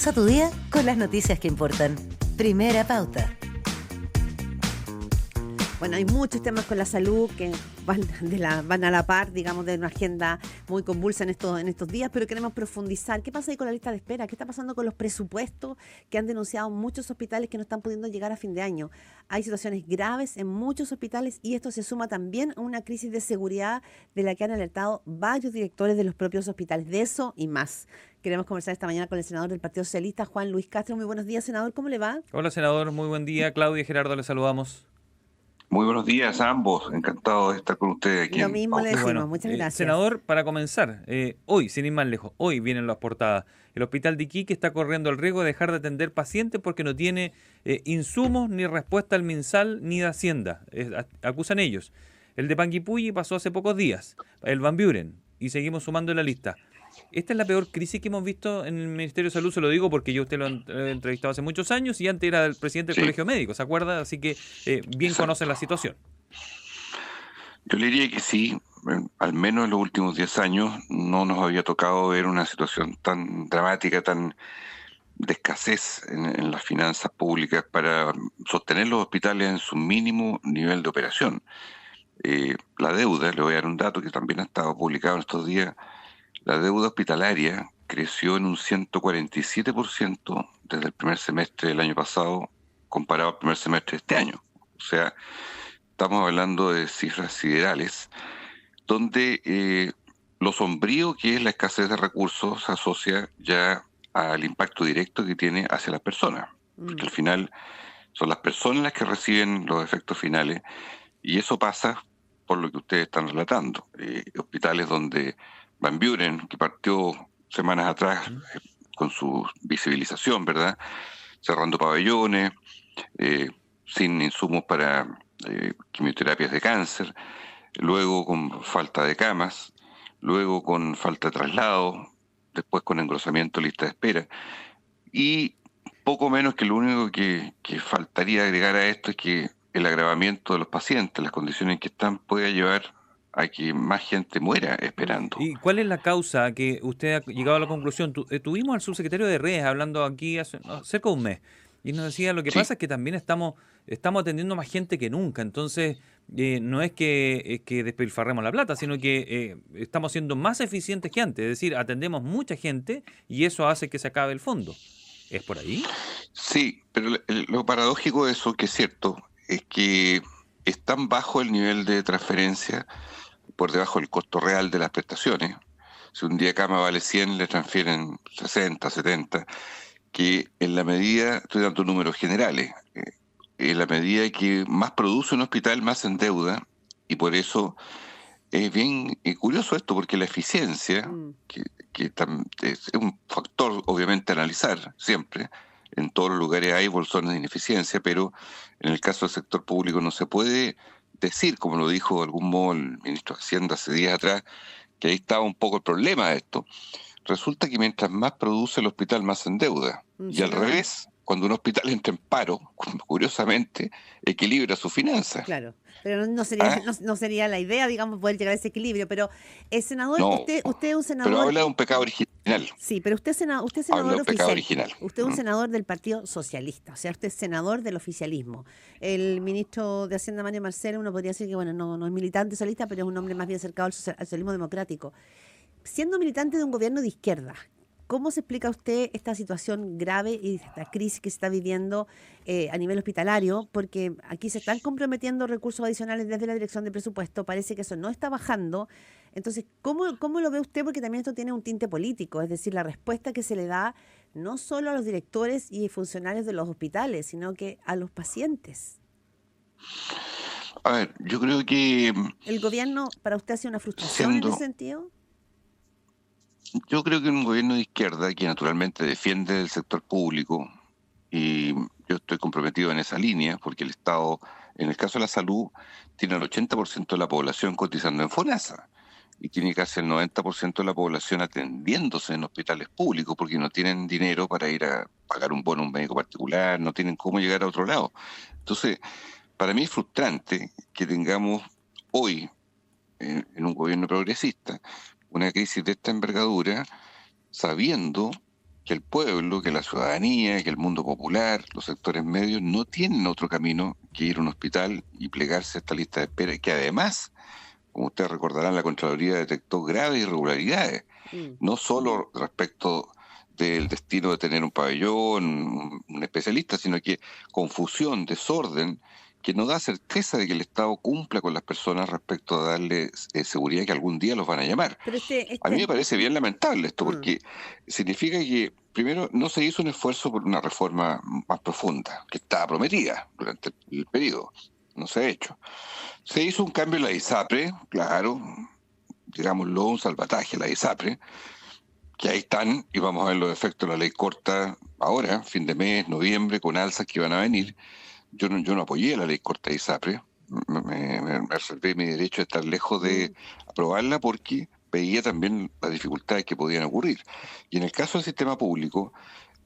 Comienza tu día con las noticias que importan. Primera Pauta. Bueno, hay muchos temas con la salud que van a la par, digamos, de una agenda muy convulsa en estos días, pero queremos profundizar. ¿Qué pasa ahí con la lista de espera? ¿Qué está pasando con los presupuestos que han denunciado muchos hospitales que no están pudiendo llegar a fin de año? Hay situaciones graves en muchos hospitales y esto se suma también a una crisis de seguridad de la que han alertado varios directores de los propios hospitales. De eso y más. Queremos conversar esta mañana con el senador del Partido Socialista, Juan Luis Castro. Muy buenos días, senador. ¿Cómo le va? Hola, senador. Muy buen día. Claudia y Gerardo, les saludamos. Muy buenos días a ambos, encantado de estar con ustedes aquí Lo en mismo le Pauta. decimos, Bueno, muchas gracias. senador, para comenzar, hoy, sin ir más lejos, hoy vienen las portadas. El hospital de Iquique está corriendo el riesgo de dejar de atender pacientes porque no tiene insumos ni respuesta al MinSal ni de Hacienda. Acusan ellos. El de Panguipulli pasó hace pocos días, el Van Buren, y seguimos sumando en la lista. Esta es la peor crisis que hemos visto en el Ministerio de Salud, se lo digo porque yo usted lo he entrevistado hace muchos años y antes era el presidente del Colegio Médico, ¿se acuerda? Así que bien conoce la situación. Yo le diría que sí, al menos en los últimos 10 años no nos había tocado ver una situación tan dramática, tan de escasez en las finanzas públicas para sostener los hospitales en su mínimo nivel de operación. La deuda, le voy a dar un dato que también ha estado publicado en estos días, la deuda hospitalaria creció en un 147% desde el primer semestre del año pasado comparado al primer semestre de este año. O sea, estamos hablando de cifras siderales, donde lo sombrío que es la escasez de recursos se asocia ya al impacto directo que tiene hacia las personas. Porque al final son las personas las que reciben los efectos finales y eso pasa por lo que ustedes están relatando. Hospitales donde Van Buren, que partió semanas atrás con su visibilización, ¿verdad? Cerrando pabellones, sin insumos para quimioterapias de cáncer, luego con falta de camas, luego con falta de traslado, después con engrosamiento de lista de espera. Y poco menos que lo único que faltaría agregar a esto es que el agravamiento de los pacientes, las condiciones en que están, puede llevar a que más gente muera esperando. ¿Y cuál es la causa que usted ha llegado a la conclusión? Tuvimos al subsecretario de Redes hablando aquí hace cerca de un mes y nos decía lo que pasa es que también estamos atendiendo más gente que nunca, entonces no es que despilfarremos la plata, sino que estamos siendo más eficientes que antes, es decir, atendemos mucha gente y eso hace que se acabe el fondo. ¿Es por ahí? Sí, pero lo paradójico de eso, que es cierto, es que es tan bajo el nivel de transferencia por debajo del costo real de las prestaciones. Si un día cama vale 100, le transfieren 60, 70, que en la medida, estoy dando números generales, en la medida que más produce un hospital, más se endeuda, y por eso es bien curioso esto, porque la eficiencia, que es un factor obviamente a analizar siempre, en todos los lugares hay bolsones de ineficiencia, pero en el caso del sector público no se puede decir, como lo dijo de algún modo el ministro de Hacienda hace días atrás, que ahí estaba un poco el problema de esto. Resulta que mientras más produce el hospital, más se endeuda. Y al revés, cuando un hospital entra en paro, curiosamente, equilibra sus finanzas. Claro, pero no sería la idea, digamos, poder llegar a ese equilibrio. Pero, senador, No, usted es un senador... Pero habla de un pecado original. Sí, pero usted es senador Habla de un pecado oficial. original. Usted es un senador del Partido Socialista, o sea, usted es senador del oficialismo. El ministro de Hacienda, Mario Marcel, uno podría decir que, bueno, no es militante socialista, pero es un hombre más bien cercano al socialismo democrático. Siendo militante de un gobierno de izquierda, ¿cómo se explica usted esta situación grave y esta crisis que se está viviendo a nivel hospitalario? Porque aquí se están comprometiendo recursos adicionales desde la Dirección de Presupuesto, parece que eso no está bajando. Entonces, ¿cómo lo ve usted? Porque también esto tiene un tinte político, es decir, la respuesta que se le da no solo a los directores y funcionarios de los hospitales, sino que a los pacientes. A ver, yo creo que... ¿El gobierno para usted ha sido una frustración en ese sentido? Yo creo que un gobierno de izquierda que naturalmente defiende el sector público, y yo estoy comprometido en esa línea, porque el Estado, en el caso de la salud, tiene el 80% de la población cotizando en FONASA, y tiene casi el 90% de la población atendiéndose en hospitales públicos, porque no tienen dinero para ir a pagar un bono a un médico particular, no tienen cómo llegar a otro lado. Entonces, para mí es frustrante que tengamos hoy, en un gobierno progresista, una crisis de esta envergadura, sabiendo que el pueblo, que la ciudadanía, que el mundo popular, los sectores medios no tienen otro camino que ir a un hospital y plegarse a esta lista de espera, que además, como ustedes recordarán, la Contraloría detectó graves irregularidades, Mm. no solo respecto del destino de tener un pabellón, un especialista, sino que confusión, desorden, que no da certeza de que el Estado cumpla con las personas respecto a darles seguridad que algún día los van a llamar. Pero A mí me parece bien lamentable esto, Mm. porque significa que, primero, no se hizo un esfuerzo por una reforma más profunda, que estaba prometida durante el periodo. No se ha hecho. Se hizo un cambio en la ISAPRE, claro, digámoslo, un salvataje a la ISAPRE, que ahí están, y vamos a ver los efectos de la ley corta ahora, fin de mes, noviembre, con alzas que van a venir. Yo no apoyé la ley corta de ISAPRE, me reservé mi derecho de estar lejos de aprobarla porque veía también las dificultades que podían ocurrir. Y en el caso del sistema público,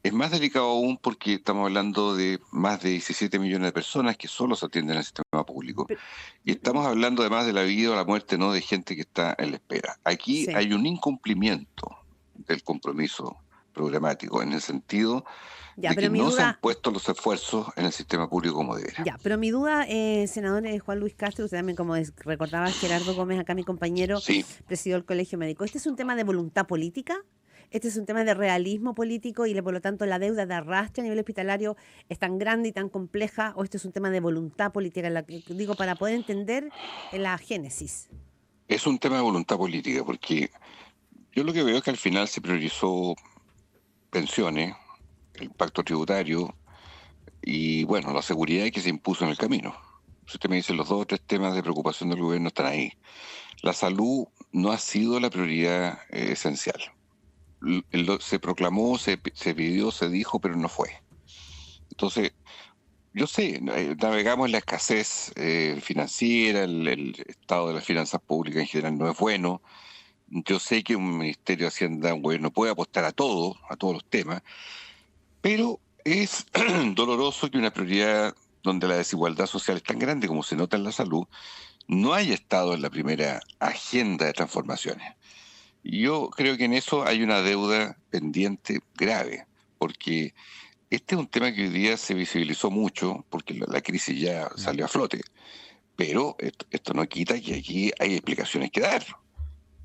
es más delicado aún porque estamos hablando de más de 17 millones de personas que solo se atienden al sistema público. Pero- Y estamos hablando además de la vida o la muerte, no de gente que está en la espera. Aquí Sí. hay un incumplimiento del compromiso programático, en el sentido Ya, de pero que mi no se han duda, puesto los esfuerzos en el sistema público como debería. ya, pero mi duda, senador Juan Luis Castro, usted también, como recordaba Gerardo Gómez, acá mi compañero, Sí, presidió el Colegio Médico. ¿Este es un tema de voluntad política? ¿Este es un tema de realismo político y por lo tanto la deuda de arrastre a nivel hospitalario es tan grande y tan compleja? ¿O este es un tema de voluntad política? Digo, para poder entender la génesis. es un tema de voluntad política, porque yo lo que veo es que al final se priorizó pensiones, el pacto tributario y, bueno, la seguridad que se impuso en el camino. Si usted me dice, los dos o tres temas de preocupación del gobierno están ahí. La salud no ha sido la prioridad esencial. Se proclamó, se pidió, se dijo, pero no fue. Entonces, yo sé, navegamos en la escasez financiera, el estado de las finanzas públicas en general no es bueno. Yo sé que un Ministerio de Hacienda, un gobierno puede apostar a todo, a todos los temas, pero es doloroso que una prioridad donde la desigualdad social es tan grande como se nota en la salud, no haya estado en la primera agenda de transformaciones. Y yo creo que en eso hay una deuda pendiente grave, porque este es un tema que hoy día se visibilizó mucho, porque la crisis ya salió a flote, pero esto no quita que aquí hay explicaciones que dar.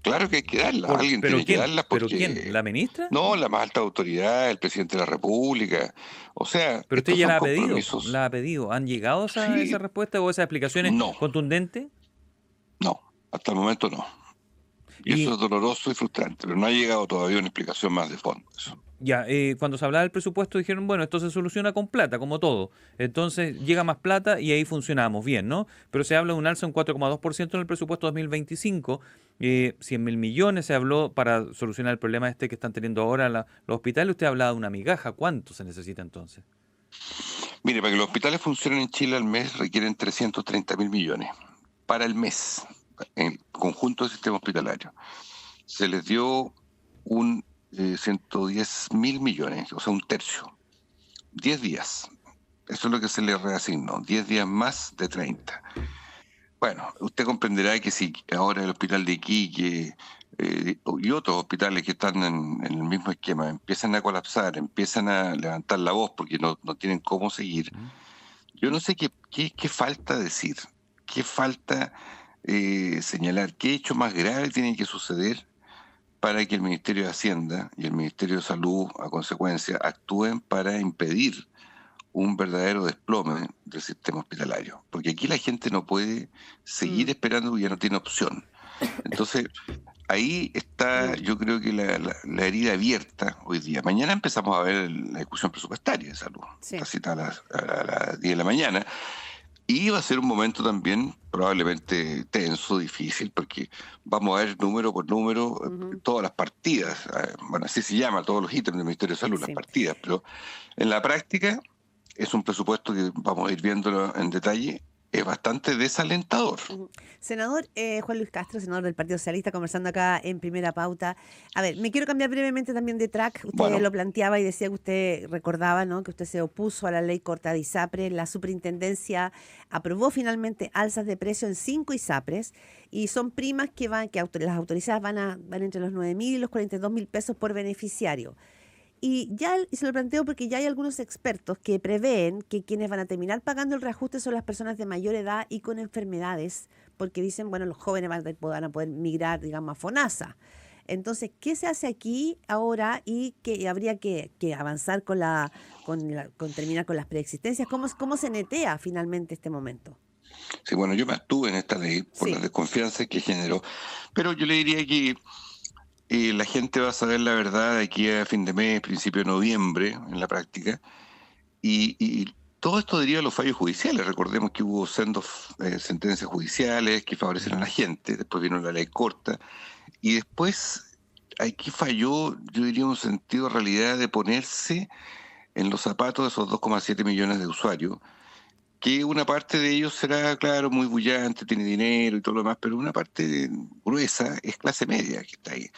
Claro que hay que darlas, alguien ¿Pero tiene que quién? darlas ¿Pero quién? porque... ¿La ministra? No, la más alta autoridad, el presidente de la República. O sea, ¿Pero usted estos ya son la ha pedido? compromisos. ¿La ha pedido? ¿Han llegado a esa Sí, respuesta o esas explicaciones no, contundentes? no, hasta el momento no. Y eso Y es doloroso y frustrante, pero no ha llegado todavía una explicación más de fondo. Eso. ya, cuando se hablaba del presupuesto dijeron, bueno, esto se soluciona con plata, como todo. Entonces llega más plata y ahí funcionamos bien, ¿no? Pero se habla de un alza en 4,2% en el presupuesto 2025. 100.000 millones se habló para solucionar el problema este que están teniendo ahora los hospitales. Usted hablaba de una migaja. ¿Cuánto se necesita entonces? Mire, para que los hospitales funcionen en Chile al mes requieren 330.000 millones. Para el mes, en el conjunto del sistema hospitalario, se les dio un 110.000 millones, o sea, un tercio. 10 días. Eso es lo que se les reasignó. 10 días más de 30. Bueno, usted comprenderá que si ahora el hospital de Iquique y otros hospitales que están en el mismo esquema empiezan a colapsar, empiezan a levantar la voz porque no tienen cómo seguir, yo no sé qué falta decir, qué falta señalar, qué hecho más grave tiene que suceder para que el Ministerio de Hacienda y el Ministerio de Salud, a consecuencia, actúen para impedir un verdadero desplome del sistema hospitalario. Porque aquí la gente no puede seguir esperando porque ya no tiene opción. Entonces, ahí está, yo creo que la herida abierta hoy día. Mañana empezamos a ver la discusión presupuestaria de salud. Sí. Está citada a las 10 de la mañana. Y va a ser un momento también probablemente tenso, difícil, porque vamos a ver número por número todas las partidas. Bueno, así se llama, todos los ítems del Ministerio de Salud, Sí. las partidas. Pero en la práctica es un presupuesto que vamos a ir viéndolo en detalle. Es bastante desalentador. Senador Juan Luis Castro, senador del Partido Socialista, conversando acá en Primera Pauta. A ver, me quiero cambiar brevemente también de track. Usted Bueno. lo planteaba y decía que usted recordaba, ¿no?, que usted se opuso a la ley corta de ISAPRE. La superintendencia aprobó finalmente alzas de precio en 5 ISAPRES y son primas que las autorizadas van entre los 9.000 y los 42.000 pesos por beneficiario. Y y se lo planteo porque ya hay algunos expertos que prevén que quienes van a terminar pagando el reajuste son las personas de mayor edad y con enfermedades, porque dicen, bueno, los jóvenes van a poder migrar, digamos, a FONASA. Entonces, ¿qué se hace aquí ahora y que habría que avanzar con terminar con las preexistencias? ¿Cómo se netea finalmente este momento? Sí, bueno, yo me abstuve en esta ley por Sí, la desconfianza que generó, pero yo le diría que la gente va a saber la verdad de aquí a fin de mes, principio de noviembre, en la práctica, y todo esto deriva de los fallos judiciales. Recordemos que hubo sendos sentencias judiciales que favorecen a la gente, después vino la ley corta, y después aquí falló, yo diría, un sentido de realidad de ponerse en los zapatos de esos 2,7 millones de usuarios, que una parte de ellos será, claro, muy bullante, tiene dinero y todo lo demás, pero una parte gruesa es clase media que está ahí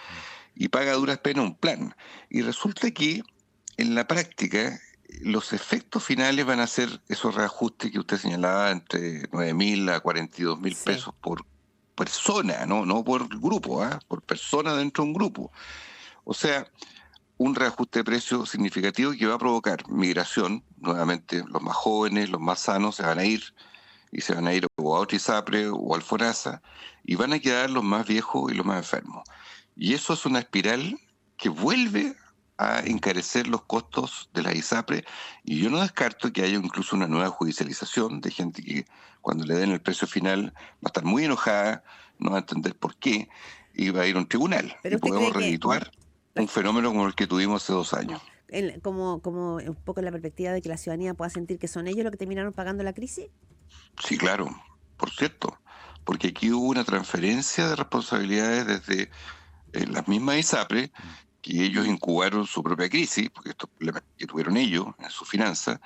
y paga a duras penas un plan. Y resulta que en la práctica los efectos finales van a ser esos reajustes que usted señalaba entre 9.000 a 42.000 sí. pesos por persona, no por grupo, por persona dentro de un grupo. O sea, un reajuste de precio significativo que va a provocar migración. Nuevamente, los más jóvenes, los más sanos se van a ir, y se van a ir o a otra ISAPRE o al FONASA, y van a quedar los más viejos y los más enfermos. Y eso es una espiral que vuelve a encarecer los costos de la ISAPRE, y yo no descarto que haya incluso una nueva judicialización de gente que cuando le den el precio final va a estar muy enojada, no va a entender por qué, y va a ir a un tribunal, Pero y usted podemos cree que redituar un fenómeno como el que tuvimos hace 2 años. como un poco en la perspectiva de que la ciudadanía pueda sentir que son ellos los que terminaron pagando la crisis? Sí, claro, por cierto, porque aquí hubo una transferencia de responsabilidades desde las mismas ISAPRE, que ellos incubaron su propia crisis, porque estos problemas que tuvieron ellos en su finanza,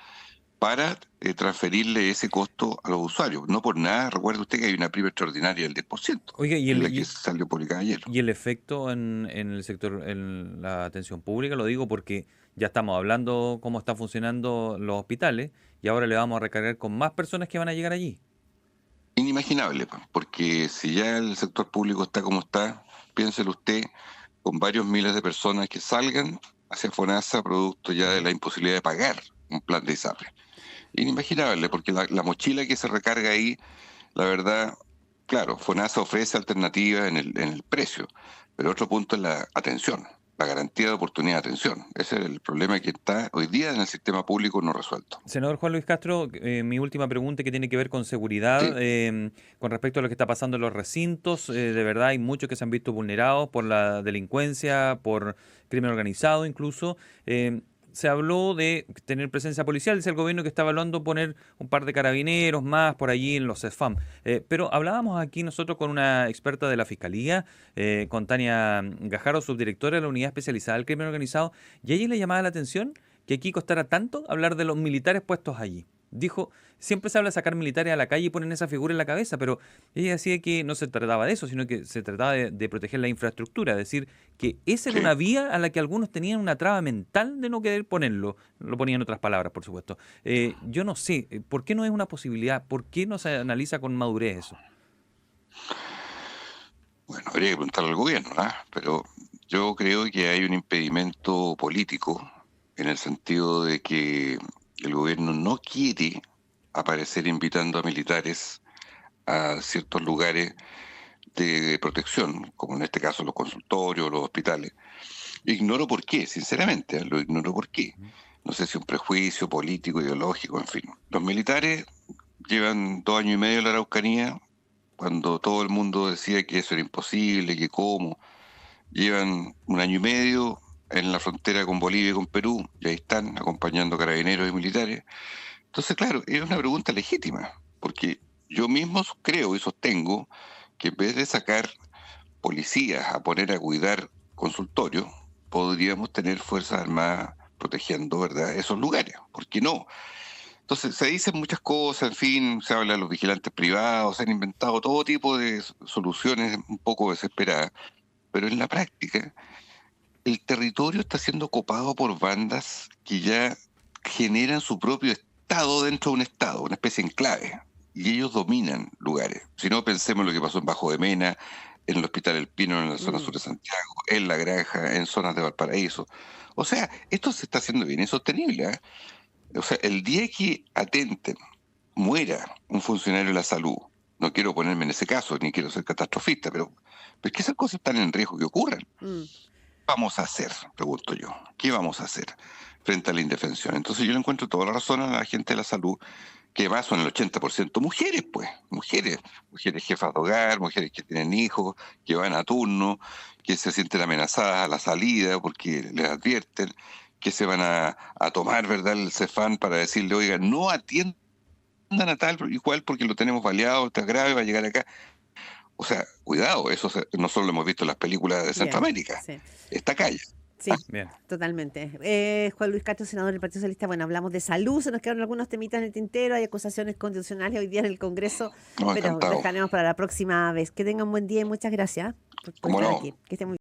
para transferirle ese costo a los usuarios. No por nada, recuerde usted que hay una prima extraordinaria del 10%, Oiga, que es la que salió publicada ayer. y el efecto en el sector, en la atención pública, lo digo porque ya estamos hablando cómo están funcionando los hospitales y ahora le vamos a recargar con más personas que van a llegar allí. Inimaginable, pues, porque si ya el sector público está como está, piénselo usted, con varios miles de personas que salgan hacia FONASA producto ya de la imposibilidad de pagar un plan de ISAPRE. Inimaginable, porque la mochila que se recarga ahí, la verdad, claro, FONASA ofrece alternativas en el precio, pero otro punto es la atención, la garantía de oportunidad de atención. Ese es el problema que está hoy día en el sistema público no resuelto. Senador Juan Luis Castro, mi última pregunta que tiene que ver con seguridad, Sí. con respecto a lo que está pasando en los recintos, de verdad hay muchos que se han visto vulnerados por la delincuencia, por crimen organizado incluso. Se habló de tener presencia policial, dice el gobierno que está evaluando poner un par de carabineros más por allí en los CESFAM. Pero hablábamos aquí nosotros con una experta de la Fiscalía, con Tania Gajaro, subdirectora de la Unidad Especializada del Crimen Organizado, y a ella le llamaba la atención que aquí costara tanto hablar de los militares puestos allí. Dijo, siempre se habla de sacar militares a la calle y ponen esa figura en la cabeza, pero ella decía que no se trataba de eso, sino que se trataba de proteger la infraestructura, es decir, que esa era Sí. una vía a la que algunos tenían una traba mental de no querer ponerlo, lo ponía en otras palabras, por supuesto. Yo no sé, ¿por qué no es una posibilidad? ¿Por qué no se analiza con madurez eso? Bueno, habría que preguntarle al gobierno, pero yo creo que hay un impedimento político en el sentido de que el gobierno no quiere aparecer invitando a militares a ciertos lugares de protección, como en este caso los consultorios, los hospitales. Ignoro por qué, sinceramente, lo ignoro por qué. No sé si un prejuicio político, ideológico, en fin. Los militares llevan 2 años y medio en la Araucanía, cuando todo el mundo decía que eso era imposible, que cómo. Llevan 1 año y medio en la frontera con Bolivia y con Perú, y ahí están acompañando carabineros y militares. Entonces, claro, es una pregunta legítima, porque yo mismo creo y sostengo que en vez de sacar policías a poner a cuidar consultorios, podríamos tener Fuerzas Armadas protegiendo, ¿verdad?, esos lugares. ¿Por qué no? Entonces, se dicen muchas cosas, en fin, se habla de los vigilantes privados, se han inventado todo tipo de soluciones un poco desesperadas, pero en la práctica el territorio está siendo copado por bandas que ya generan su propio estado dentro de un estado, una especie de enclave, y ellos dominan lugares. Si no, pensemos en lo que pasó en Bajo de Mena, en el Hospital El Pino, en la zona sur de Santiago, en La Granja, en zonas de Valparaíso. O sea, esto se está haciendo bien insostenible, ¿eh? O sea, el día que atenten, muera un funcionario de la salud, no quiero ponerme en ese caso, ni quiero ser catastrofista, pero es que esas cosas están en riesgo que ocurran. Mm. ¿Qué vamos a hacer? Pregunto yo. ¿Qué vamos a hacer frente a la indefensión? Entonces yo le encuentro toda la razón a la gente de la salud, que más son el 80% mujeres, pues, mujeres jefas de hogar, mujeres que tienen hijos, que van a turno, que se sienten amenazadas a la salida porque les advierten, que se van a tomar, ¿verdad?, el Cefam para decirle, oiga, no atiendan a tal igual porque lo tenemos baleado, está grave, va a llegar acá. O sea, cuidado, eso no solo lo hemos visto en las películas de Bien, Centroamérica, sí. esta calle. Sí, Bien. totalmente. Juan Luis Castro, senador del Partido Socialista, bueno, hablamos de salud, se nos quedaron algunos temitas en el tintero, hay acusaciones constitucionales hoy día en el Congreso, No, pero encantado. dejaremos para la próxima vez. Que tengan un buen día y muchas gracias por ¿Cómo estar no? aquí. Que estén muy